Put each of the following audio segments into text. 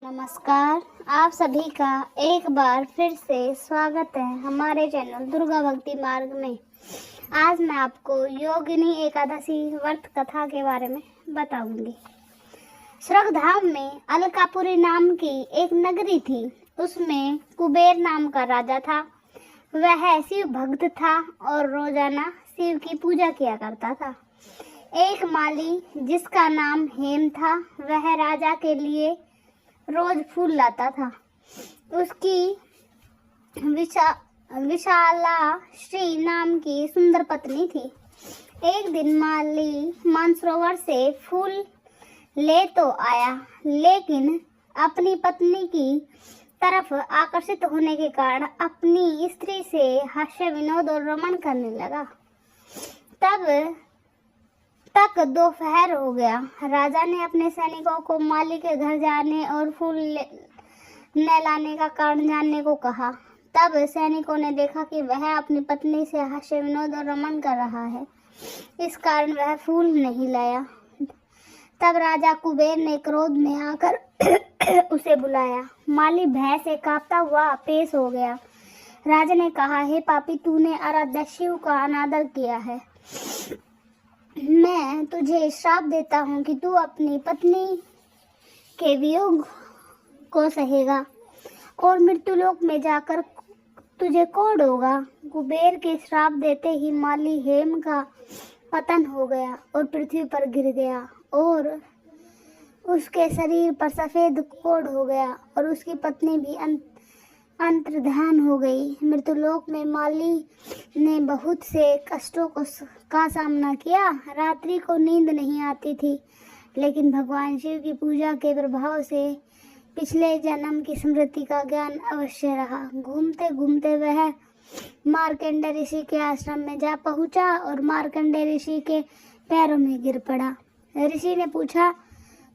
नमस्कार, आप सभी का एक बार फिर से स्वागत है हमारे चैनल दुर्गा भक्ति मार्ग में। आज मैं आपको योगिनी एकादशी व्रत कथा के बारे में बताऊंगी। स्वर्गधाम में अलकापुरी नाम की एक नगरी थी। उसमें कुबेर नाम का राजा था। वह शिव भक्त था और रोजाना शिव की पूजा किया करता था। एक माली जिसका नाम हेम था, वह राजा के लिए रोज फूल लाता था। उसकी विशाला श्री नाम की सुंदर पत्नी थी। एक दिन माली मानसरोवर से फूल ले तो आया, लेकिन अपनी पत्नी की तरफ आकर्षित होने के कारण अपनी स्त्री से हास्य विनोद और रमण करने लगा। तब तक दोपहर हो गया। राजा ने अपने सैनिकों को माली के घर जाने और फूल न लाने का कारण जानने को कहा। तब सैनिकों ने देखा कि वह अपनी पत्नी से हास्य विनोद और रमण कर रहा है, इस कारण वह फूल नहीं लाया। तब राजा कुबेर ने क्रोध में आकर उसे बुलाया। माली भय से कांपता हुआ पेश हो गया। राजा ने कहा, हे पापी, तूने आराध्य शिव का अनादर किया है। मैं तुझे श्राप देता हूँ कि तू अपनी पत्नी के वियोग को सहेगा और मृत्युलोक में जाकर तुझे कोढ़ होगा। कुबेर के श्राप देते ही माली हेम का पतन हो गया और पृथ्वी पर गिर गया और उसके शरीर पर सफेद कोढ़ हो गया और उसकी पत्नी भी अंतर्ध्यान हो गई। मृत्युलोक में माली ने बहुत से कष्टों का सामना किया। रात्रि को नींद नहीं आती थी, लेकिन भगवान शिव की पूजा के प्रभाव से पिछले जन्म की स्मृति का ज्ञान अवश्य रहा। घूमते घूमते वह मार्कंडेय ऋषि के आश्रम में जा पहुंचा और मार्कंडेय ऋषि के पैरों में गिर पड़ा। ऋषि ने पूछा,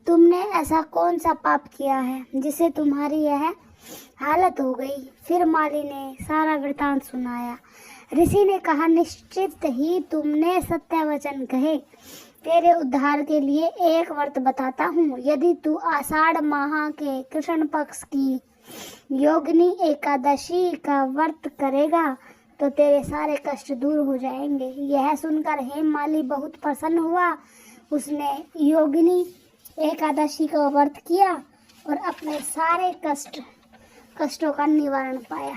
तुमने ऐसा कौन सा पाप किया है जिससे तुम्हारी यह हालत हो गई? फिर माली ने सारा वृतांत सुनाया। ऋषि ने कहा, निश्चित ही तुमने सत्य वचन कहे। तेरे उद्धार के लिए एक व्रत बताता हूँ। यदि तू आषाढ़ माह के कृष्ण पक्ष की योगिनी एकादशी का व्रत करेगा तो तेरे सारे कष्ट दूर हो जाएंगे। यह सुनकर हेम माली बहुत प्रसन्न हुआ। उसने योगिनी एकादशी का व्रत किया और अपने सारे कष्टों का निवारण पाया।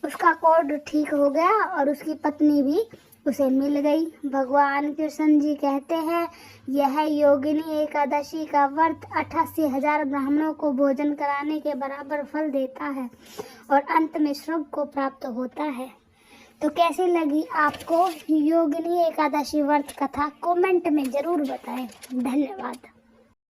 उसका कोढ़ ठीक हो गया और उसकी पत्नी भी उसे मिल गई। भगवान कृष्ण जी कहते हैं, यह योगिनी एकादशी का व्रत 88,000 ब्राह्मणों को भोजन कराने के बराबर फल देता है और अंत में स्वर्ग को प्राप्त होता है। तो कैसी लगी आपको योगिनी एकादशी व्रत कथा? कमेंट में जरूर बताएं। धन्यवाद।